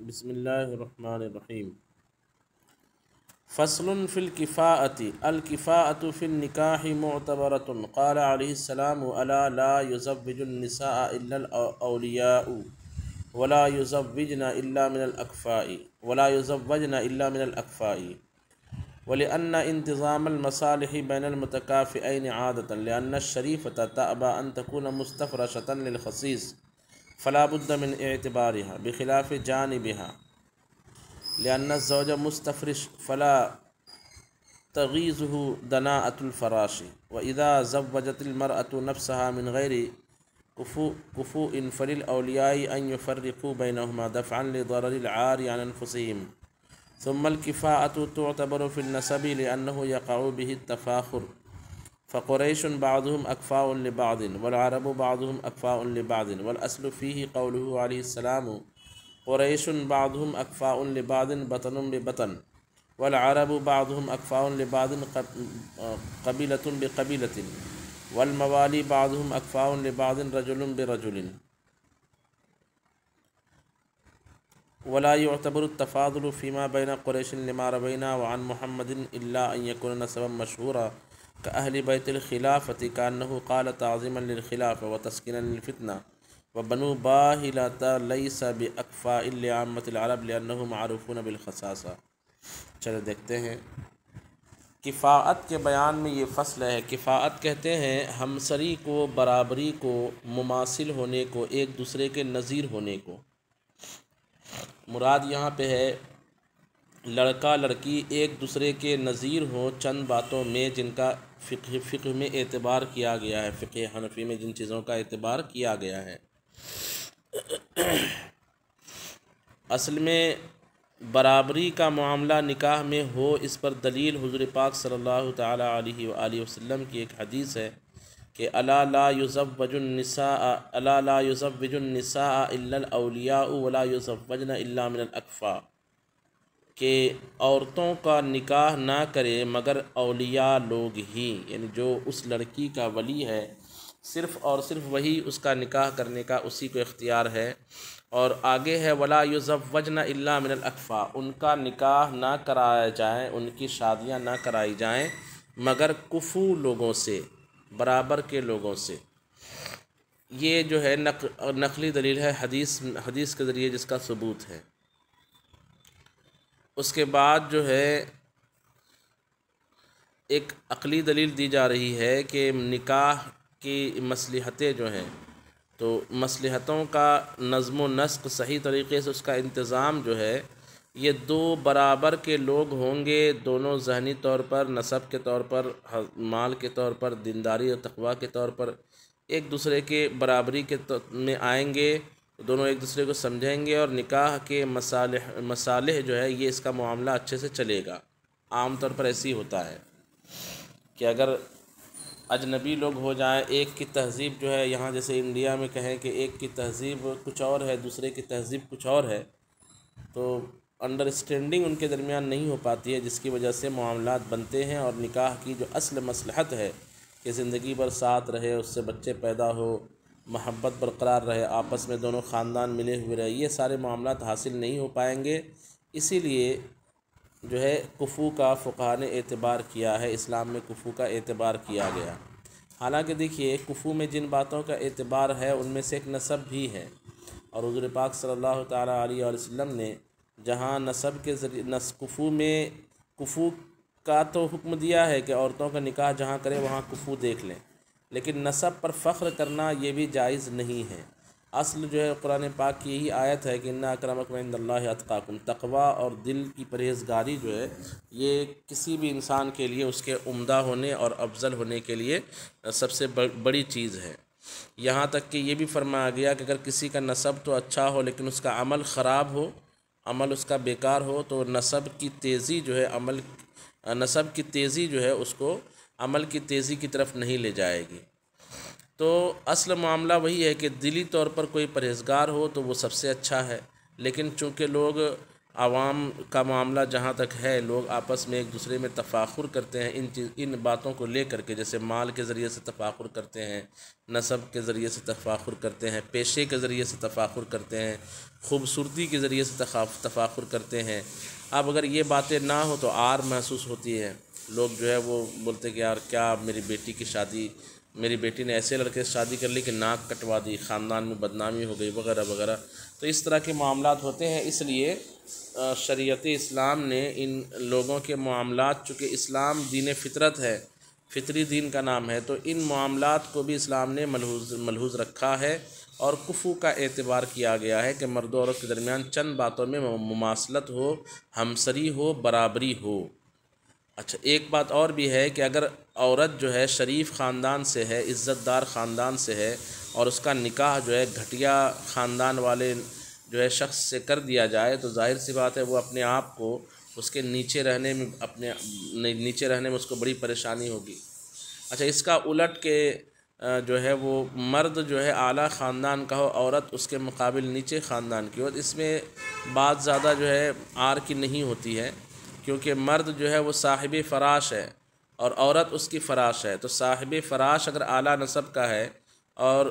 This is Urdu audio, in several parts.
بسم اللہ الرحمن الرحیم۔ فصل فی الکفاءۃ الکفاءۃ فی النکاح معتبرۃ۔ قال علیہ السلام الا لا یزوج النساء الا الاولیاء ولا یزوجن الا من الاکفاء ولأن انتظام المصالح بین المتکافئین عادۃ لأن الشریفۃ تأبى ان تکون مستفرشۃ للخصیص فلا بد من اعتبارها بخلاف جانبها لأن الزوج مستفرش فلا تغيظه دناءة الفراش وإذا زوجت المرأة نفسها من غير كفوء فللأولياء أن يفرقوا بينهما دفعا لضرر العار عن أنفسهم. ثم الكفاءة تعتبر في النسب لأنه يقع به التفاخر فقريش بعضهم أكفاء لبعض والعرب بعضهم أكفاء لبعض والأصل فيه قوله عليه السلام قريش بعضهم أكفاء لبعض بطن ببطن والعرب بعضهم أكفاء لبعض قبيلة بقبيلة والموالي بعضهم أكفاء لبعض رجل برجل ولا يعتبر التفاضل فيما بين قريش لما روينا وعن محمد إلا أن يكون نسبا مشهورا كأهل بيت الخلافة كأنه قال تعظيما للخلافة وتسكينا للفتنة وبنو باهلة ليس بأكفاء لعامة العرب لأنه معروفون بالخصاصة۔ چلو دیکھتے ہیں کفاءت کے بیان میں یہ فصل ہے۔ کفاءت کہتے ہیں ہمسری کو، برابری کو، مماثل ہونے کو، ایک دوسرے کے نظیر ہونے کو۔ مراد یہاں پہ ہے لڑکا لڑکی ایک دوسرے کے نظیر ہوں چند باتوں میں جن کا فقہ میں اعتبار کیا گیا ہے، فقہ حنفی میں جن چیزوں کا اعتبار کیا گیا ہے۔ اصل میں برابری کا معاملہ نکاح میں ہو، اس پر دلیل حضور پاک صلی اللہ تعالیٰ علیہ وآلہ وسلم کی ایک حدیث ہے کہ الا لا یزوج النساء الا الاولیاء ولا یزوجن الا من الاکفاء، کہ عورتوں کا نکاح نہ کرے مگر اولیاء لوگ ہی، یعنی جو اس لڑکی کا ولی ہے صرف اور صرف وہی اس کا نکاح کرنے کا اسی کو اختیار ہے۔ اور آگے ہے ولا یزوجن الا من الاکفاء، ان کا نکاح نہ کرایا جائیں، ان کی شادیاں نہ کرائی جائیں مگر کفو لوگوں سے، برابر کے لوگوں سے۔ یہ جو ہے نقلی دلیل ہے حدیث کے ذریعے جس کا ثبوت ہے۔ اس کے بعد جو ہے ایک عقلی دلیل دی جا رہی ہے کہ نکاح کی مصلحتیں جو ہیں، تو مصلحتوں کا نظم و نسق صحیح طریقے سے اس کا انتظام جو ہے، یہ دو برابر کے لوگ ہوں گے، دونوں ذہنی طور پر، نسب کے طور پر، مال کے طور پر، دینداری اور تقویٰ کے طور پر ایک دوسرے کے برابری کے میں آئیں گے، دونوں ایک دوسرے کو سمجھیں گے اور نکاح کے مصالح جو ہے یہ اس کا معاملہ اچھے سے چلے گا۔ عام طور پر ایسی ہوتا ہے کہ اگر اجنبی لوگ ہو جائیں، ایک کی تہذیب جو ہے، یہاں جیسے انڈیا میں کہیں کہ ایک کی تہذیب کچھ اور ہے، دوسرے کی تہذیب کچھ اور ہے، تو انڈرسٹینڈنگ ان کے درمیان نہیں ہو پاتی ہے، جس کی وجہ سے معاملات بنتے ہیں اور نکاح کی جو اصل مصلحت ہے کہ زندگی بھر ساتھ رہے، اس سے بچے پیدا ہو، محبت برقرار رہے، آپس میں دونوں خاندان ملے ہوئے رہے، یہ سارے معاملات حاصل نہیں ہو پائیں گے۔ اسی لیے جو ہے کفو کا فقہاء نے اعتبار کیا ہے، اسلام میں کفو کا اعتبار کیا گیا۔ حالانکہ دیکھیے کفو میں جن باتوں کا اعتبار ہے ان میں سے ایک نسب بھی ہے، اور حضور پاک صلی اللہ تعالیٰ علیہ وسلم نے جہاں نسب کے ذریعے کفو کا تو حکم دیا ہے کہ عورتوں کا نکاح جہاں کرے وہاں کفو دیکھ لیں، لیکن نسب پر فخر کرنا یہ بھی جائز نہیں ہے۔ اصل جو ہے قرآن پاک کی یہی آیت ہے کہ ان اکرمکم عند اللہ اتقاکم، تقویٰ اور دل کی پرہیزگاری جو ہے یہ کسی بھی انسان کے لیے اس کے عمدہ ہونے اور افضل ہونے کے لیے سب سے بڑی چیز ہے۔ یہاں تک کہ یہ بھی فرمایا گیا کہ اگر کسی کا نسب تو اچھا ہو لیکن اس کا عمل خراب ہو، عمل اس کا بیکار ہو، تو نسب کی تیزی جو ہے اس کو عمل کی تیزی کی طرف نہیں لے جائے گی۔ تو اصل معاملہ وہی ہے کہ دلی طور پر کوئی پرہیزگار ہو تو وہ سب سے اچھا ہے، لیکن چونکہ لوگ عوام کا معاملہ جہاں تک ہے، لوگ آپس میں ایک دوسرے میں تفاخر کرتے ہیں ان باتوں کو لے کر کے، جیسے مال کے ذریعے سے تفاخر کرتے ہیں، نسب کے ذریعے سے تفاخر کرتے ہیں، پیشے کے ذریعے سے تفاخر کرتے ہیں، خوبصورتی کے ذریعے سے تفاخر کرتے ہیں۔ اب اگر یہ باتیں نہ ہو تو عار محسوس ہوتی ہے، لوگ جو ہے وہ بولتے کہ یار کیا میری بیٹی کی شادی، میری بیٹی نے ایسے لڑکے سے شادی کر لی کہ ناک کٹوا دی، خاندان میں بدنامی ہو گئی وغیرہ وغیرہ۔ تو اس طرح کے معاملات ہوتے ہیں، اس لیے شریعت اسلام نے ان لوگوں کے معاملات، چونکہ اسلام دین فطرت ہے، فطری دین کا نام ہے، تو ان معاملات کو بھی اسلام نے ملحوظ رکھا ہے، اور کفو کا اعتبار کیا گیا ہے کہ مرد و عورت کے درمیان چند باتوں میں مماثلت ہو، ہمسری ہو، برابری ہو۔ اچھا، ایک بات اور بھی ہے کہ اگر عورت جو ہے شریف خاندان سے ہے، عزت دار خاندان سے ہے، اور اس کا نکاح جو ہے گھٹیا خاندان والے جو ہے شخص سے کر دیا جائے، تو ظاہر سی بات ہے وہ اپنے آپ کو اس کے نیچے رہنے میں اس کو بڑی پریشانی ہوگی۔ اچھا، اس کا الٹ کہ جو ہے وہ مرد جو ہے اعلیٰ خاندان کا ہو، عورت اس کے مقابل نیچے خاندان کی ہو، اس میں بات زیادہ جو ہے عار کی نہیں ہوتی ہے، کیونکہ مرد جو ہے وہ صاحب فراش ہے اور عورت اس کی فراش ہے۔ تو صاحب فراش اگر اعلیٰ نسب کا ہے اور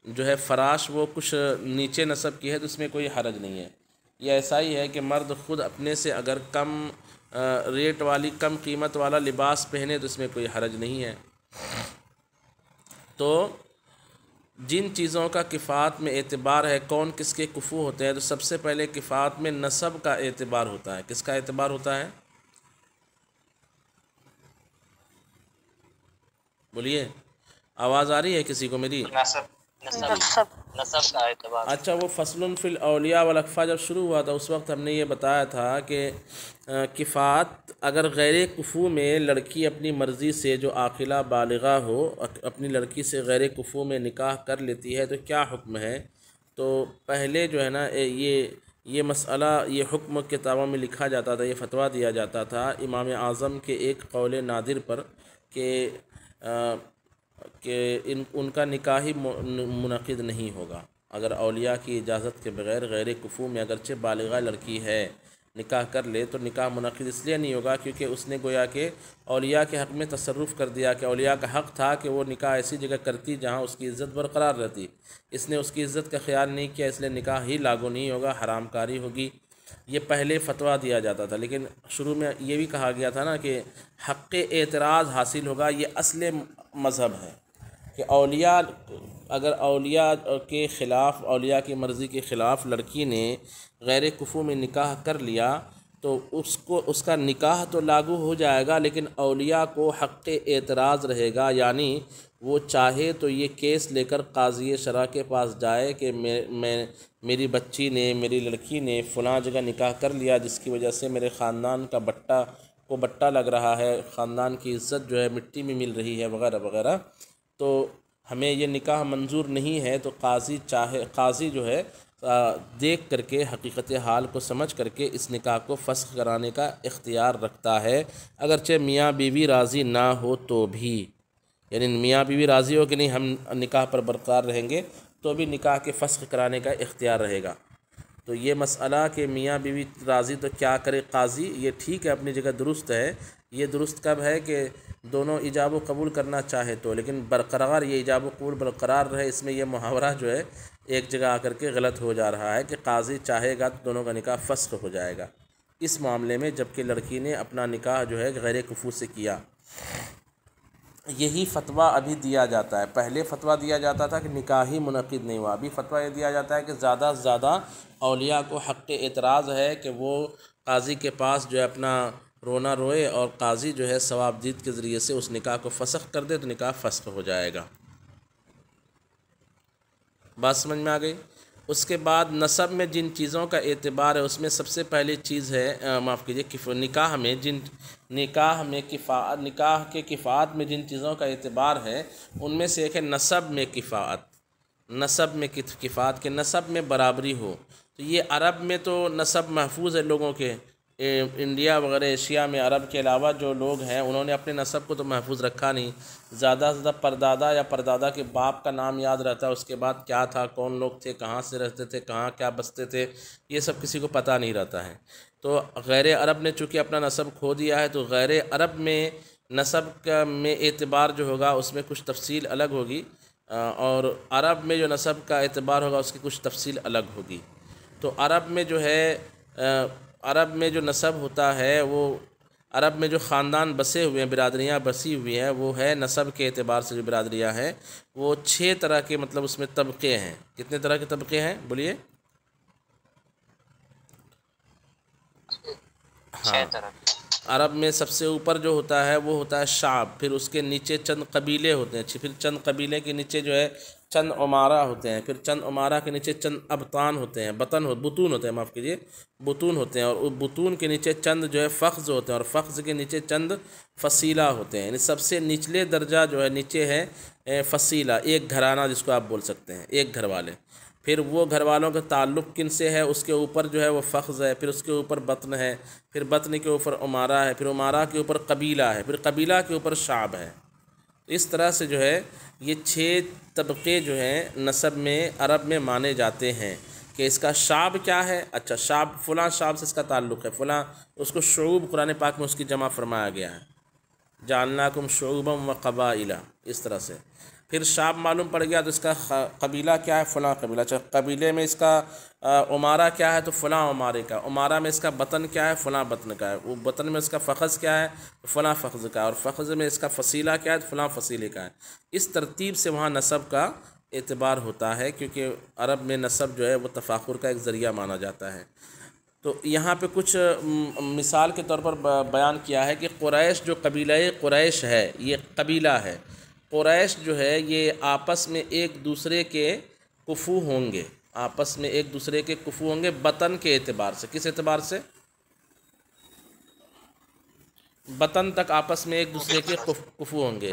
جو ہے فراش وہ کچھ نیچے نسب کی ہے، تو اس میں کوئی حرج نہیں ہے۔ یہ ایسا ہی ہے کہ مرد خود اپنے سے اگر کم ریٹ والی، کم قیمت والا لباس پہنے تو اس میں کوئی حرج نہیں ہے۔ تو جن چیزوں کا کفات میں اعتبار ہے، کون کس کے کفو ہوتے ہیں، تو سب سے پہلے کفات میں نسب کا اعتبار ہوتا ہے۔ کس کا اعتبار ہوتا ہے؟ بولیے، آواز آ رہی ہے کسی کو میری؟ نسب کا اعتبار۔ اچھا، وہ فصل فی الاولیاء والاکفاء جب شروع ہوا تھا اس وقت ہم نے یہ بتایا تھا کہ کفات اگر غیر کفو میں لڑکی اپنی مرضی سے جو عاقلہ بالغہ ہو اپنی لڑکی سے غیر کفو میں نکاح کر لیتی ہے تو کیا حکم ہے؟ تو پہلے جو ہے نا یہ مسئلہ، یہ حکم کتابوں میں لکھا جاتا تھا، یہ فتویٰ دیا جاتا تھا امام اعظم کے ایک قول نادر پر کہ ان کا نکاح ہی منعقد نہیں ہوگا اگر اولیاء کی اجازت کے بغیر غیر کفو میں اگرچہ بالغہ لڑکی ہے نکاح کر لے تو نکاح منعقد اس لیے نہیں ہوگا کیونکہ اس نے گویا کہ اولیاء کے حق میں تصرف کر دیا کہ اولیاء کا حق تھا کہ وہ نکاح ایسی جگہ کرتی جہاں اس کی عزت برقرار رہتی، اس نے اس کی عزت کا خیال نہیں کیا، اس لیے نکاح ہی لاگو نہیں ہوگا، حرام کاری ہوگی۔ یہ پہلے فتویٰ دیا جاتا تھا، لیکن شروع میں یہ بھی کہا گیا تھا نا کہ حق اعتراض حاصل ہوگا، یہ اصل مذہب ہے کہ اولیاء اگر اولیاء کے خلاف، اولیاء کی مرضی کے خلاف لڑکی نے غیر کفو میں نکاح کر لیا تو اس کا نکاح تو لاگو ہو جائے گا، لیکن اولیاء کو حق اعتراض رہے گا، یعنی وہ چاہے تو یہ کیس لے کر قاضی شرع کے پاس جائے کہ میری بچی نے، میری لڑکی نے فلاں جگہ نکاح کر لیا جس کی وجہ سے میرے خاندان کا بٹا لگ رہا ہے، خاندان کی عزت جو ہے مٹی میں مل رہی ہے وغیرہ وغیرہ، تو ہمیں یہ نکاح منظور نہیں ہے۔ تو قاضی جو ہے دیکھ کر کے حقیقت حال کو سمجھ کر کے اس نکاح کو فسخ کرانے کا اختیار رکھتا ہے، اگرچہ میاں بیوی راضی نہ ہو تو بھی، یعنی میاں بیوی راضی ہو کہ نہیں ہم نکاح پر برقرار رہیں گے تو بھی نکاح کے فسخ کرانے کا اختیار رہے گا۔ تو یہ مسئلہ کہ میاں بیوی راضی تو کیا کرے قاضی، یہ ٹھیک ہے، اپنی جگہ درست ہے۔ یہ درست کب ہے کہ دونوں ایجاب و قبول کرنا چاہے تو، لیکن برقرار یہ ایجاب و قبول برقرار رہے، اس میں یہ محاورہ جو ہے ایک جگہ آ کر کے غلط ہو جا رہا ہے کہ قاضی چاہے گا تو دونوں کا نکاح فسخ ہو جائے گا اس معاملے میں، جبکہ لڑکی نے اپنا نکاح جو ہے غیر کفو سے کیا۔ یہی فتویٰ ابھی دیا جاتا ہے، پہلے فتویٰ دیا جاتا تھا کہ نکاح ہی منعقد نہیں ہوا، ابھی فتویٰ یہ دیا جاتا ہے کہ زیادہ سے زیادہ اولیاء کو حق اعتراض ہے کہ وہ قاضی کے پاس جو ہے اپنا رونا روئے اور قاضی جو ہے ثواب دید کے ذریعے سے اس نکاح کو فسخ کر دے تو نکاح فسخ ہو جائے گا۔ بات سمجھ میں آ گئی؟ اس کے بعد نسب میں جن چیزوں کا اعتبار ہے اس میں سب سے پہلی چیز ہے، معاف کیجیے، نکاح کے کفات میں جن چیزوں کا اعتبار ہے ان میں سے ایک ہے نسب میں کفات، نسب میں کفات کے نسب میں برابری ہو۔ تو یہ عرب میں تو نسب محفوظ ہے لوگوں کے، انڈیا وغیرہ ایشیا میں عرب کے علاوہ جو لوگ ہیں انہوں نے اپنے نسب کو تو محفوظ رکھا نہیں، زیادہ سے زیادہ پردادا یا پردادا کے باپ کا نام یاد رہتا ہے، اس کے بعد کیا تھا، کون لوگ تھے، کہاں سے رہتے تھے، کہاں کیا بستے تھے، یہ سب کسی کو پتہ نہیں رہتا ہے۔ تو غیر عرب نے چونکہ اپنا نسب کھو دیا ہے، تو غیر عرب میں نسب کا میں اعتبار جو ہوگا اس میں کچھ تفصیل الگ ہوگی، اور عرب میں جو نسب کا اعتبار ہوگا اس کی کچھ تفصیل الگ ہوگی۔ تو عرب میں جو ہے عرب میں جو نسب ہوتا ہے وہ عرب میں جو خاندان بسے ہوئے ہیں، برادریاں بسی ہوئی ہیں، وہ ہے نسب کے اعتبار سے جو برادریاں ہیں وہ 6 طرح کے مطلب اس میں طبقے ہیں۔ کتنے طرح کے طبقے ہیں بولیے؟ ہاں، عرب میں سب سے اوپر جو ہوتا ہے وہ ہوتا ہے شعب، پھر اس کے نیچے چند قبیلے ہوتے ہیں، پھر چند قبیلے کے نیچے جو ہے چند عمارہ ہوتے ہیں، پھر چند عمارہ کے نیچے چند ابطان ہوتے ہیں، بطون ہوتے ہیں، معاف کیجیے، بطون ہوتے ہیں، اور بطون کے نیچے چند جو ہے فخذ ہوتے ہیں، اور فخذ کے نیچے چند فصیلہ ہوتے ہیں۔ یعنی سب سے نچلے درجہ جو ہے نیچے ہے فصیلہ، ایک گھرانہ جس کو آپ بول سکتے ہیں، ایک گھر والے۔ پھر وہ گھر والوں کا تعلق کن سے ہے، اس کے اوپر جو ہے وہ فخذ ہے، پھر اس کے اوپر بطن ہے، پھر بطن کے اوپر عمارہ ہے، پھر عمارہ کے اوپر قبیلہ ہے، پھر قبیلہ کے اوپر شعب ہے۔ اس طرح سے جو ہے یہ 6 طبقے جو ہیں نسب میں عرب میں مانے جاتے ہیں کہ اس کا شعب کیا ہے۔ اچھا، شعب فلاں شعب سے اس کا تعلق ہے، فلاں، اس کو شعوب قرآن پاک میں اس کی جمع فرمایا گیا ہے، جعلناکم شعوبا و قبائل، اس طرح سے۔ پھر شعب معلوم پڑ گیا تو اس کا قبیلہ کیا ہے، فلاں قبیلہ۔ اچھا، قبیلے میں اس کا عمارہ کیا ہے تو فلاں عمارے کا، عمارہ میں اس کا بطن کیا ہے، فلاں بطن کا ہے، وہ بطن میں اس کا فخذ کیا ہے تو فلاں فخذ کا ہے، اور فخذ میں اس کا فصیلہ کیا ہے تو فلاں فصیلے کا ہے۔ اس ترتیب سے وہاں نسب کا اعتبار ہوتا ہے، کیونکہ عرب میں نسب جو ہے وہ تفاخر کا ایک ذریعہ مانا جاتا ہے۔ تو یہاں پہ کچھ مثال کے طور پر بیان کیا ہے کہ قریش، جو قبیلہ قریش ہے، یہ قبیلہ ہے، قریش جو ہے یہ آپس میں ایک دوسرے کے کفو ہوں گے، آپس میں ایک دوسرے کے کفو ہوں گے بطن کے اعتبار سے۔ کس اعتبار سے؟ بطن تک آپس میں ایک دوسرے کے کفو ہوں گے۔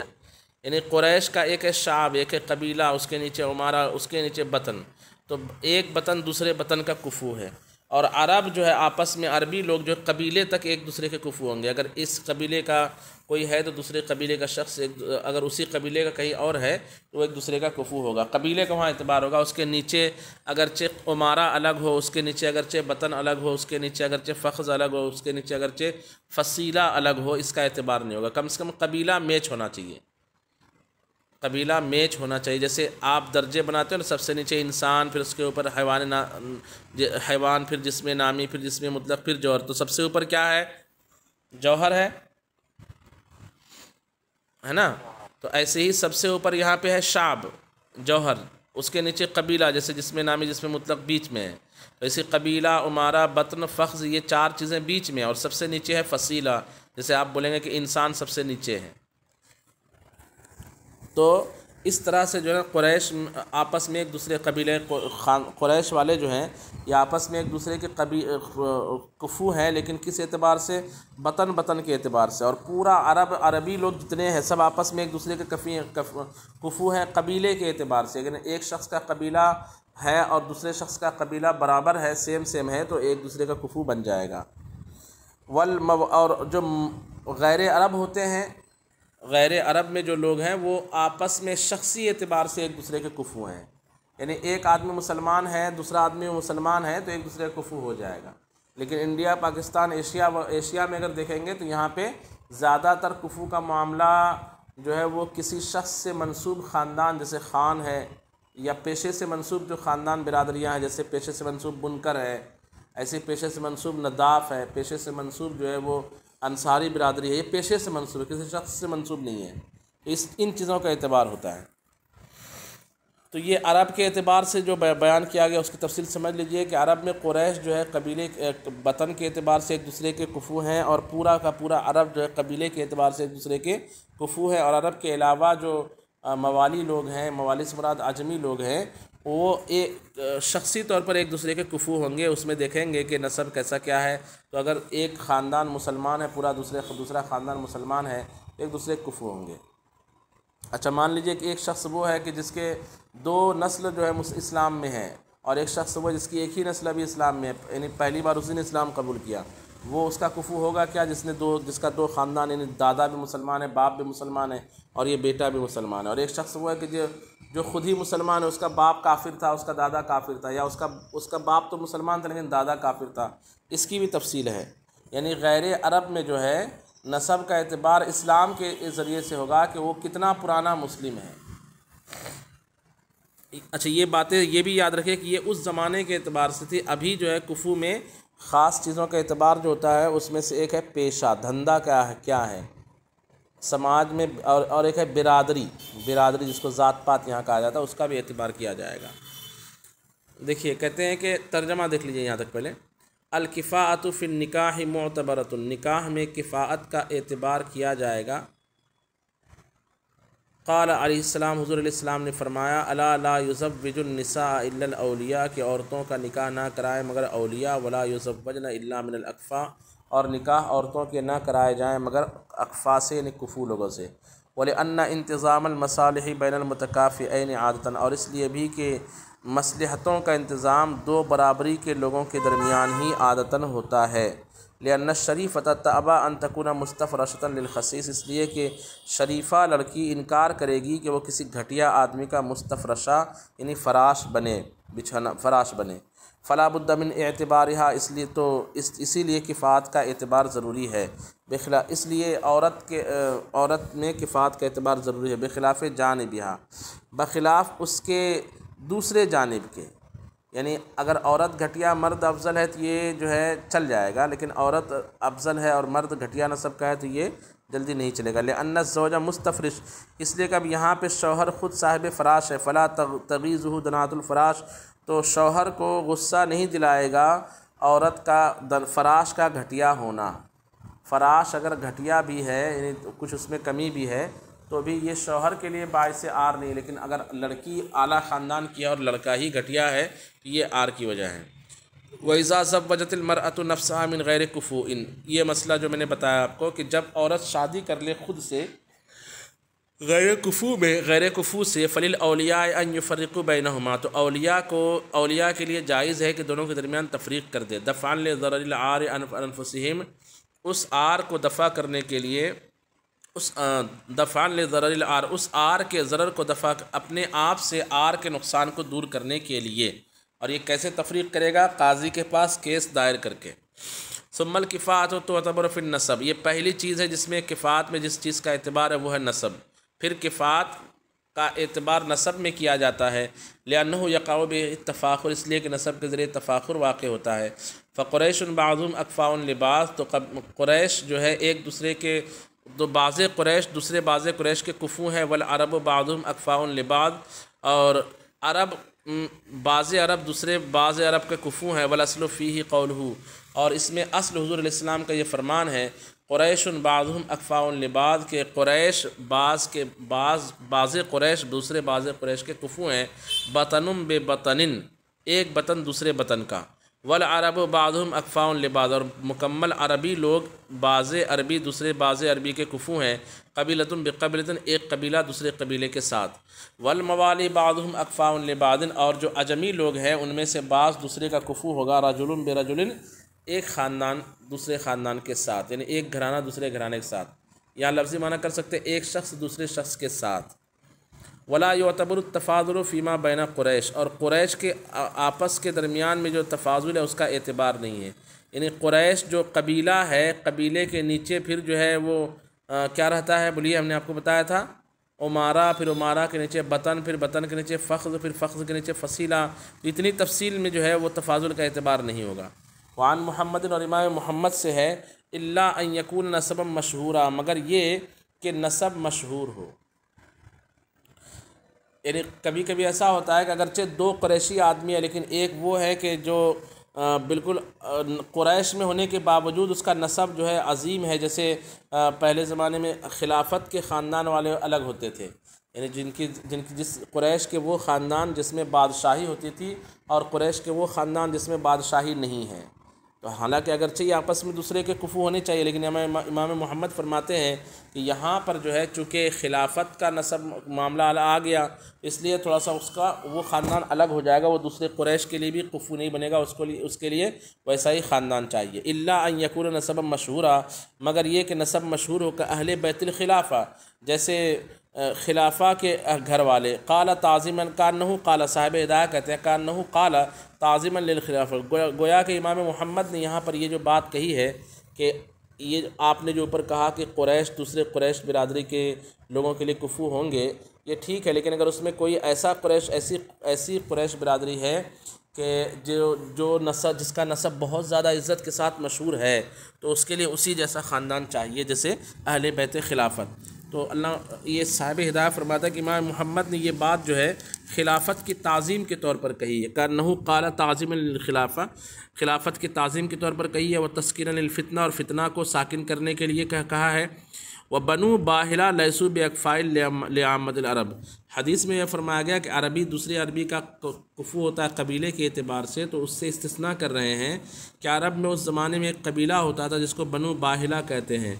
یعنی قریش کا ایک ہے شعب، ایک ہے قبیلہ، اس کے نیچے عمارہ، اس کے نیچے بطن، تو ایک بطن دوسرے بطن کا کفو ہے۔ اور عرب جو ہے آپس میں عربی لوگ جو قبیلے تک ایک دوسرے کے کفو ہوں گے، اگر اس قبیلے کا کوئی ہے تو دوسرے قبیلے کا شخص اگر اسی قبیلے کا کہیں اور ہے تو وہ ایک دوسرے کا کفو ہوگا، قبیلے کا وہاں اعتبار ہوگا۔ اس کے نیچے اگرچہ عمارہ الگ ہو، اس کے نیچے اگرچہ بطن الگ ہو، اس کے نیچے اگرچہ فخذ الگ ہو، اس کے نیچے اگرچہ فصیلہ الگ ہو، اس کا اعتبار نہیں ہوگا۔ کم سے کم قبیلہ میچ ہونا چاہیے، قبیلہ میچ ہونا چاہیے۔ جیسے آپ درجے بناتے ہیں نا، سب سے نیچے انسان، پھر اس کے اوپر حیوان، پھر جسم نامی، پھر جسم مطلق، پھر جوہر، تو سب سے اوپر کیا ہے؟ جوہر ہے نا؟ تو ایسے ہی سب سے اوپر یہاں پہ ہے شعب، جوہر، اس کے نیچے قبیلہ، جیسے جسم نامی، جسم مطلق بیچ میں ہے، تو اسی قبیلہ، عمارہ، بطن، فخذ، یہ 4 چیزیں بیچ میں، اور سب سے نیچے ہے فصیلہ، جیسے آپ بولیں گے کہ انسان سب سے نیچے ہے۔ تو اس طرح سے جو ہے قریش آپس میں ایک دوسرے قبیلے، قریش والے جو ہیں یہ آپس میں ایک دوسرے کے کفو ہیں، لیکن کس اعتبار سے؟ بطن کے اعتبار سے۔ اور پورا عربی لوگ جتنے ہیں سب آپس میں ایک دوسرے کے کفو ہیں قبیلے کے اعتبار سے۔ اگر ایک شخص کا قبیلہ ہے اور دوسرے شخص کا قبیلہ برابر ہے، سیم ہے، تو ایک دوسرے کا کفو بن جائے گا۔ اور جو غیر عرب ہوتے ہیں، غیر عرب میں جو لوگ ہیں وہ آپس میں شخصی اعتبار سے ایک دوسرے کے کفو ہیں، یعنی ایک آدمی مسلمان ہے، دوسرا آدمی مسلمان ہے تو ایک دوسرے کا کفو ہو جائے گا۔ لیکن انڈیا، پاکستان، ایشیا میں اگر دیکھیں گے تو یہاں پہ زیادہ تر کفو کا معاملہ جو ہے وہ کسی شخص سے منسوب خاندان، جیسے خان ہے، یا پیشے سے منسوب جو خاندان برادریاں ہیں، جیسے پیشے سے منسوب بنکر ہے، ایسے پیشے سے منسوب نداف ہے، پیشے سے منسوب جو ہے وہ انصاری برادری ہے، یہ پیشے سے منسوب ہے، کسی شخص سے منسوب نہیں ہے۔ ان چیزوں کا اعتبار ہوتا ہے۔ تو یہ عرب کے اعتبار سے جو بیان کیا گیا اس کی تفصیل سمجھ لیجئے کہ عرب میں قریش جو ہے قبیلے بطن کے اعتبار سے ایک دوسرے کے کفو ہیں، اور پورا کا پورا عرب جو ہے قبیلے کے اعتبار سے ایک دوسرے کے کفو ہے۔ اور عرب کے علاوہ جو موالی لوگ ہیں، موالی سے مراد عجمی لوگ ہیں، وہ ایک شخصی طور پر ایک دوسرے کے کفو ہوں گے۔ اس میں دیکھیں گے کہ نسب کیسا کیا ہے، تو اگر ایک خاندان مسلمان ہے، پورا دوسرا خاندان مسلمان ہے، ایک دوسرے کے کفو ہوں گے۔ اچھا، مان لیجئے کہ ایک شخص وہ ہے کہ جس کے 2 نسل جو ہے اسلام میں ہے، اور ایک شخص وہ جس کی ایک ہی نسل ابھی اسلام میں ہے، یعنی پہلی بار اسی نے اسلام قبول کیا، وہ اس کا کفو ہوگا کیا جس کا دو خاندان، یعنی دادا بھی مسلمان ہے، باپ بھی مسلمان ہے، اور یہ بیٹا بھی مسلمان ہے. اور ایک شخص وہ ہے کہ جو خود ہی مسلمان ہے، اس کا باپ کافر تھا، اس کا دادا کافر تھا، یا اس کا باپ تو مسلمان تھا لیکن دادا کافر تھا. اس کی بھی تفصیل ہے. یعنی غیر عرب میں جو ہے نسب کا اعتبار اسلام کے ذریعے سے ہوگا کہ وہ کتنا پرانا مسلم ہے. اچھا، یہ باتیں یہ بھی یاد رکھیں کہ یہ اس زمانے کے اعتبار سے تھی. ابھی جو ہے کفو میں خاص چیزوں کا اعتبار جو ہوتا ہے اس میں سے ایک ہے پیشہ، دھندا کیا ہے سماج میں، اور ایک ہے برادری جس کو ذات پات یہاں کہا جاتا ہے، اس کا بھی اعتبار کیا جائے گا. دیکھیے کہتے ہیں کہ ترجمہ دیکھ لیجئے یہاں تک پہلے. الکفاءۃ فی النکاح معتبرۃ، نکاح میں کفاءت کا اعتبار کیا جائے گا. قال علیہ السلام، حضور علیہ السلام نے فرمایا، الا لا یزوج النساء الا الاولیاء، کہ عورتوں کا نکاح نہ کرائے مگر اولیاء، ولا یزوجن الا من الاکفاء، اور نکاح عورتوں کے نہ کرائے جائیں مگر اکفاء سے، یعنی کفو لوگوں سے. ولأن انتظام المصالح بین المتکافئین عادۃ، اور اس لیے بھی کہ مصلحتوں کا انتظام دو برابری کے لوگوں کے درمیان ہی عادتاً ہوتا ہے. لأن الشریفۃ تأبی ان تکون مستفرشۃ للخسیس، اس لیے کہ شریفہ لڑکی انکار کرے گی کہ وہ کسی گھٹیا آدمی کا مستفرشہ یعنی فراش بنے، فراش بنے. فلا بد من اعتبارها، اسی لیے کفاءت کا اعتبار ضروری ہے. اس لیے عورت میں کفاءت کا اعتبار ضروری ہے. بخلاف جانبها، بخلاف اس کے دوسرے جانب کے. یعنی اگر عورت گھٹیا مرد افضل ہے تو یہ جو ہے چل جائے گا، لیکن عورت افضل ہے اور مرد گھٹیا نسب کا ہے تو یہ جلدی نہیں چلے گا. لأن الزوج مستفرش، اس لیے کہ اب یہاں پہ شوہر خود صاحب فراش ہے. فلا تغیظہ دناۃ الفراش، تو شوہر کو غصہ نہیں دلائے گا عورت کا فراش کا گھٹیا ہونا. فراش اگر گھٹیا بھی ہے، یعنی کچھ اس میں کمی بھی ہے، تو بھی یہ شوہر کے لیے باعث آر نہیں. لیکن اگر لڑکی اعلیٰ خاندان کی ہے اور لڑکا ہی گھٹیا ہے تو یہ آر کی وجہ ہے. وَإِذَا زَوَّجَتِ الْمَرْأَةُ نَفْسَهَا مِنْ غَيْرِ كُفُوءٍ، یہ مسئلہ جو میں نے بتایا آپ کو کہ جب عورت شادی کر لے خود سے غیر کفو سے، فَلِلْأَوْلِيَاءِ أَنْ يُفَرِّقُوا بَيْنَهُمَا، تو اولیاء کے لیے جائز ہے کہ دونوں کے درمیان تفریق کر دے. دفعاً لِضَرَرِ الْعَارِ عَنْ أَنفُسِهِمْ، اس آر کو دفع کرنے کے لیے، دفعاً لِضَرَرِ الْعَارِ، اس آر کے ضرر کو دفع، اپنے آپ سے آر کے نقصان کو دور کرنے کے لیے. اور یہ کیسے تفریق کرے گا؟ قاضی کے پاس کیس دائر کر کے. ثم الکفاءۃ تعتبر فی النسب، یہ پہلی چیز ہے جس میں کفاءت میں جس چیز کا اعتبار ہے وہ ہے نسب. پھر کفاءت کا اعتبار نسب میں کیا جاتا ہے. لأنہ یقع بالتفاخر، اس لیے کہ نسب کے ذریعے تفاخر واقع ہوتا ہے. فقریش بعضهم اکفاء لبعض، تو قریش جو ہے ایک دوسرے کے، تو بعض قریش دوسرے بعض قریش کے کفو ہیں. والعرب بعضهم اکفاء لبعض، اور بعض عرب دوسرے بعض عرب کے کفو ہیں. والاصل فیہ قولہ، اور اس میں اصل حضور علیہ السلام کا یہ فرمان ہے، قریش بعضهم اکفاء لبعض، کہ قریش بعض قریش دوسرے بعض قریش کے کفو ہیں. بطن ببطن، ایک بطن دوسرے بطن کا. والعرب بعضهم اکفاء لبعض، اور مکمل عربی لوگ بعض عربی دوسرے بعض عربی کے کفو ہیں. قبیلۃ بقبیلۃ، ایک قبیلہ دوسرے قبیلے کے ساتھ. والموالی بعضهم اکفاء لبعض، اور جو عجمی لوگ ہیں ان میں سے بعض دوسرے کا کفو ہوگا. رجل برجل، ایک خاندان دوسرے خاندان کے ساتھ، یعنی ایک گھرانہ دوسرے گھرانے کے ساتھ. یہاں لفظی معنی کر سکتے ایک شخص دوسرے شخص کے ساتھ. ولا یعتبر التفاضل فیما بین قریش، اور قریش کے آپس کے درمیان میں جو تفاضل ہے اس کا اعتبار نہیں ہے. یعنی قریش جو قبیلہ ہے، قبیلے کے نیچے پھر جو ہے وہ کیا رہتا ہے، بولیے، ہم نے آپ کو بتایا تھا عمارہ، پھر عمارہ کے نیچے بطن، پھر بطن کے نیچے فخذ، پھر فخذ کے نیچے فصیلہ. اتنی تفصیل میں جو ہے وہ تفاضل کا اعتبار نہیں ہوگا. وعن محمد، اور امام محمد سے ہے، الا ان یکون نسبا مشہورا، مگر یہ کہ نسب مشہور ہو. یعنی کبھی کبھی ایسا ہوتا ہے کہ اگرچہ دو قریشی آدمی ہے لیکن ایک وہ ہے کہ جو بالکل قریش میں ہونے کے باوجود اس کا نسب جو ہے عظیم ہے. جیسے پہلے زمانے میں خلافت کے خاندان والے الگ ہوتے تھے، یعنی جس قریش کے وہ خاندان جس میں بادشاہی ہوتی تھی، اور قریش کے وہ خاندان جس میں بادشاہی نہیں ہے. تو حالانکہ اگرچہ یہ آپس میں دوسرے کے کفو ہونے چاہیے، لیکن امام محمد فرماتے ہیں کہ یہاں پر جو ہے چونکہ خلافت کا نسب معاملہ آ گیا، اس لیے تھوڑا سا اس کا وہ خاندان الگ ہو جائے گا، وہ دوسرے قریش کے لیے بھی کفو نہیں بنے گا، اس کے لیے ویسا ہی خاندان چاہیے۔ الا ان یکون نسبا مشہورا، مگر یہ کہ نسب مشہور ہو کہ اہل بیت الخلافہ، جیسے خلافہ کے گھر والے۔ قال تعظیما کانہ، قال صاحب ہدایہ کہتے ہیں کانہ قال تعظیما للخلافہ، گویا کہ امام محمد نے یہاں پر یہ جو بات کہی ہے کہ یہ آپ نے جو اوپر کہا کہ قریش دوسرے قریش برادری کے لوگوں کے لیے کفو ہوں گے، یہ ٹھیک ہے، لیکن اگر اس میں کوئی ایسا قریش ایسی قریش برادری ہے کہ جو نسب جس کا نسب بہت زیادہ عزت کے ساتھ مشہور ہے، تو اس کے لیے اسی جیسا خاندان چاہیے جیسے اہل بیت خلافت۔ تو اللہ یہ صاحب ہدایہ فرماتا ہے کہ امام محمد نے یہ بات جو ہے خلافت کی تعظیم کے طور پر کہی ہے، کانہ قال تعظیما للخلافہ، خلافت کی تعظیم کے طور پر کہی ہے، وہ تسکینا للفتنہ، اور فتنہ کو ساکن کرنے کے لیے کہا ہے، وبنو باہلہ لیسوا باکفاء لعامۃ العرب، حدیث میں یہ فرمایا گیا کہ عربی دوسرے عربی کا کفو ہوتا ہے قبیلے کے اعتبار سے، تو اس سے استثناء کر رہے ہیں کہ عرب میں اس زمانے میں ایک قبیلہ ہوتا تھا جس کو بنو باہلہ کہتے ہیں،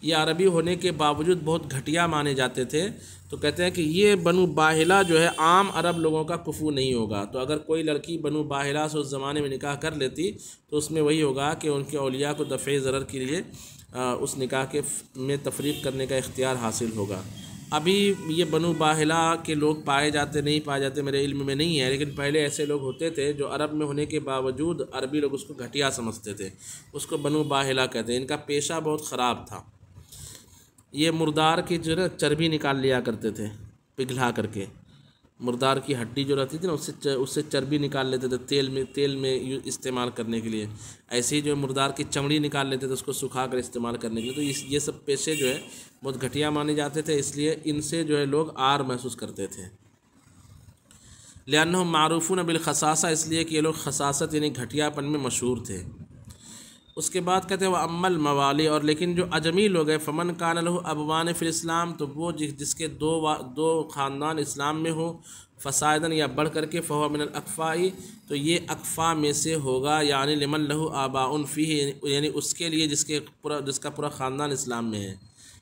یہ عربی ہونے کے باوجود بہت گھٹیا مانے جاتے تھے، تو کہتے ہیں کہ یہ بنو باہلہ جو ہے عام عرب لوگوں کا کفو نہیں ہوگا، تو اگر کوئی لڑکی بنو باہلہ سے اس زمانے میں نکاح کر لیتی تو اس میں وہی ہوگا کہ ان کے اولیاء کو دفع ضرر کے لیے اس نکاح کے میں تفریق کرنے کا اختیار حاصل ہوگا۔ ابھی یہ بنو باہلہ کے لوگ پائے جاتے نہیں پائے جاتے میرے علم میں نہیں ہے، لیکن پہلے ایسے لوگ ہوتے تھے جو عرب میں ہونے کے باوجود عربی لوگ اس کو گھٹیا سمجھتے تھے، اس کو بنو باہلہ کہتے ہیں۔ ان کا پیشہ بہت خراب تھا، یہ مردار کی جو ہے چربی نکال لیا کرتے تھے پگھلا کر کے، مردار کی ہڈی جو رہتی تھی نا اس سے چربی نکال لیتے تھے تیل میں استعمال کرنے کے لیے، ایسے ہی جو مردار کی چمڑی نکال لیتے تھے اس کو سکھا کر استعمال کرنے کے لیے، تو یہ سب پیشے جو ہے بہت گھٹیا مانے جاتے تھے، اس لیے ان سے جو ہے لوگ عار محسوس کرتے تھے۔ لأنہم معروفون بالخساسہ، اس لیے کہ یہ لوگ خساست یعنی گھٹیا پن میں مشہور تھے۔ اس کے بعد کہتے ہیں وہ اما الموالی، اور لیکن جو اجمی لوگ ہیں فمن کان لہ ابوان فی الاسلام، تو وہ جس کے دو خاندان اسلام میں ہو، فسائدن یا بڑھ کر کے، فہو من الاکفاء، تو یہ اکفاء میں سے ہوگا، یعنی لمن لہ آباء فیہ، یعنی اس کے لیے جس کا پورا خاندان اسلام میں ہے،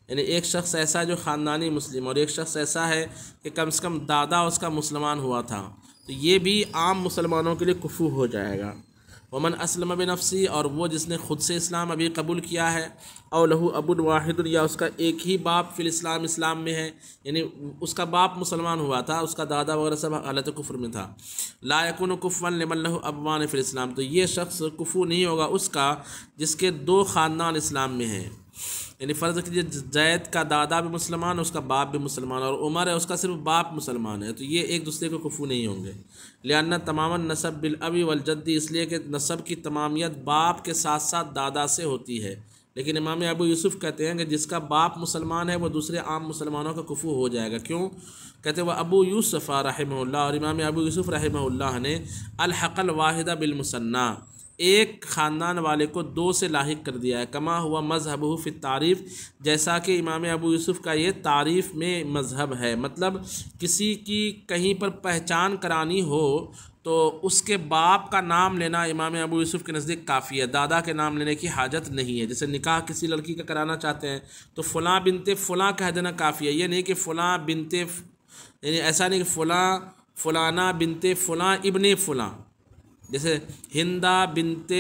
یعنی ایک شخص ایسا جو خاندانی مسلم، اور ایک شخص ایسا ہے کہ کم سے کم دادا اس کا مسلمان ہوا تھا، تو یہ بھی عام مسلمانوں کے لیے کفو ہو جائے گا۔ ومن اسلم بنفسی، اور وہ جس نے خود سے اسلام ابھی قبول کیا ہے، او لہو ابو واحد، یا اس کا ایک ہی باپ فی الاسلام اسلام میں ہے، یعنی اس کا باپ مسلمان ہوا تھا، اس کا دادا وغیرہ سب حالت کفر میں تھا، لا یکون کفوا لمن لہ ابوان فی الاسلام، تو یہ شخص کفو نہیں ہوگا اس کا جس کے دو خاندان اسلام میں ہیں، یعنی فرض کیجیے زید کا دادا بھی مسلمان، اس کا باپ بھی مسلمان، اور عمر ہے اس کا صرف باپ مسلمان ہے، تو یہ ایک دوسرے کو کفو نہیں ہوں گے۔ لأن تماما نسب بالابی والجدی، اس لیے کہ نسب کی تمامیت باپ کے ساتھ ساتھ دادا سے ہوتی ہے، لیکن امام ابو یوسف کہتے ہیں کہ جس کا باپ مسلمان ہے وہ دوسرے عام مسلمانوں کا کفو ہو جائے گا۔ کیوں؟ کہتے ہیں وہ ابو یوسف رحمہ اللہ، اور امام ابو یوسف رحمہ اللہ نے الحق الواحدہ بالمثنی، ایک خاندان والے کو دو سے لاحق کر دیا ہے، کما ہوا مذہبہ فی التعریف، جیسا کہ امام ابو یوسف کا یہ تعریف میں مذہب ہے، مطلب کسی کی کہیں پر پہچان کرانی ہو تو اس کے باپ کا نام لینا امام ابو یوسف کے نزدیک کافی ہے، دادا کے نام لینے کی حاجت نہیں ہے۔ جیسے نکاح کسی لڑکی کا کرانا چاہتے ہیں تو فلاں بنت فلاں کہہ دینا کافی ہے، یہ نہیں کہ فلاں بنت، یعنی ایسا نہیں کہ فلانا بنت فلاں ابن فلاں، جیسے ہندہ بنت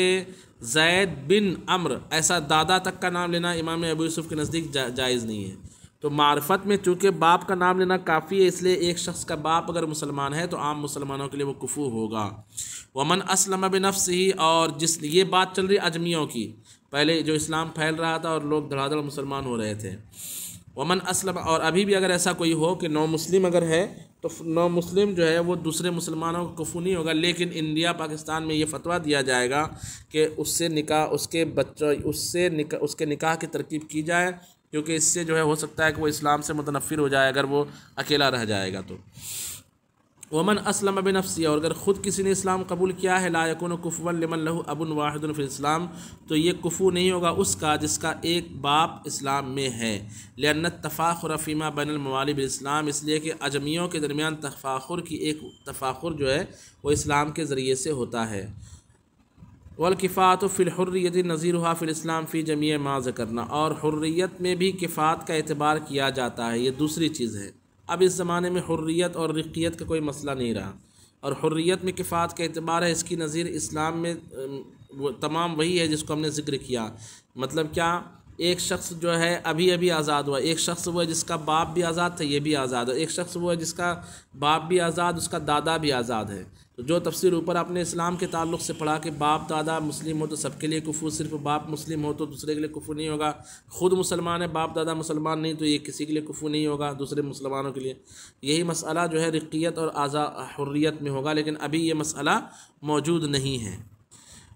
زید بن عمرو، ایسا دادا تک کا نام لینا امام ابو یوسف کے نزدیک جائز نہیں ہے۔ تو معرفت میں چونکہ باپ کا نام لینا کافی ہے، اس لیے ایک شخص کا باپ اگر مسلمان ہے تو عام مسلمانوں کے لیے وہ کفو ہوگا۔ ومن اسلم بنفسہ، اور یہ بات چل رہی اجمیوں کی، پہلے جو اسلام پھیل رہا تھا اور لوگ دھڑا دھڑ مسلمان ہو رہے تھے۔ ومن اسلم، اور ابھی بھی اگر ایسا کوئی ہو کہ نو مسلم اگر ہے تو نو مسلم جو ہے وہ دوسرے مسلمانوں کو کفو نہیں ہوگا، لیکن انڈیا پاکستان میں یہ فتویٰ دیا جائے گا کہ اس سے نکاح، اس کے نکاح کی ترکیب کی جائے، کیونکہ اس سے جو ہے ہو سکتا ہے کہ وہ اسلام سے متنفر ہو جائے اگر وہ اکیلا رہ جائے گا تو۔ ومن اسلم بنفسہ، اور اگر خود کسی نے اسلام قبول کیا ہے، لا یکون کفوا لمن لہ اب واحد فی الاسلام، تو یہ کفو نہیں ہوگا اس کا جس کا ایک باپ اسلام میں ہے۔ لأن التفاخر فیما بین الموالی بالاسلام، اس لیے کہ اجمیوں کے درمیان تفاخر جو ہے وہ اسلام کے ذریعے سے ہوتا ہے۔ والکفات فی الحریت نظیرھا فی الاسلام فی جمیع ما ذکرنا، اور حریت میں بھی کفات کا اعتبار کیا جاتا ہے، یہ دوسری چیز ہے۔ اب اس زمانے میں حریت اور رقیت کا کوئی مسئلہ نہیں رہا، اور حریت میں کفات کا اعتبار ہے، اس کی نظیر اسلام میں وہ تمام وہی ہے جس کو ہم نے ذکر کیا۔ مطلب کیا؟ ایک شخص جو ہے ابھی آزاد ہوا، ایک شخص وہ ہے جس کا باپ بھی آزاد تھا، یہ بھی آزاد ہے، ایک شخص وہ ہے جس کا باپ بھی آزاد، اس کا دادا بھی آزاد ہے۔ تو جو تفسیر اوپر آپ نے اسلام کے تعلق سے پڑھا کہ باپ دادا مسلم ہو تو سب کے لیے کفر، صرف باپ مسلم ہو تو دوسرے کے لیے کفر نہیں ہوگا، خود مسلمان ہے باپ دادا مسلمان نہیں تو یہ کسی کے لیے کفر نہیں ہوگا دوسرے مسلمانوں کے لیے، یہی مسئلہ جو ہے رقیت اور حریت میں ہوگا، لیکن ابھی یہ مسئلہ موجود نہیں ہے۔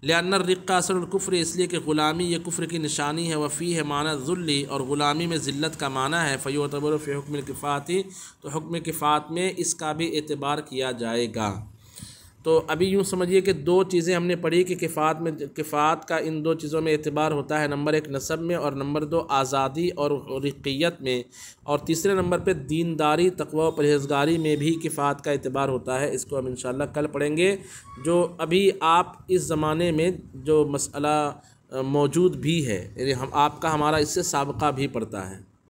لأن الرقہ اصل الکفر، اس لیے کہ غلامی یہ کفر کی نشانی ہے، وفی ہے معنی ذلی، اور غلامی میں ذلت کا معنی ہے، فیعتبر فی حکم الکفاتی، تو حکم کفات میں اس کا بھی اعتبار کیا جائے گا۔ تو ابھی یوں سمجھیے کہ دو چیزیں ہم نے پڑھی کہ کفات کا ان دو چیزوں میں اعتبار ہوتا ہے، نمبر ایک نسب میں، اور نمبر دو آزادی اور رقیت میں، اور تیسرے نمبر پہ دینداری تقوی و پرہیزگاری میں بھی کفات کا اعتبار ہوتا ہے۔ اس کو ہم انشاءاللہ کل پڑھیں گے، جو ابھی آپ اس زمانے میں جو مسئلہ موجود بھی ہے، یعنی آپ کا ہمارا اس سے سابقہ بھی پڑتا ہے۔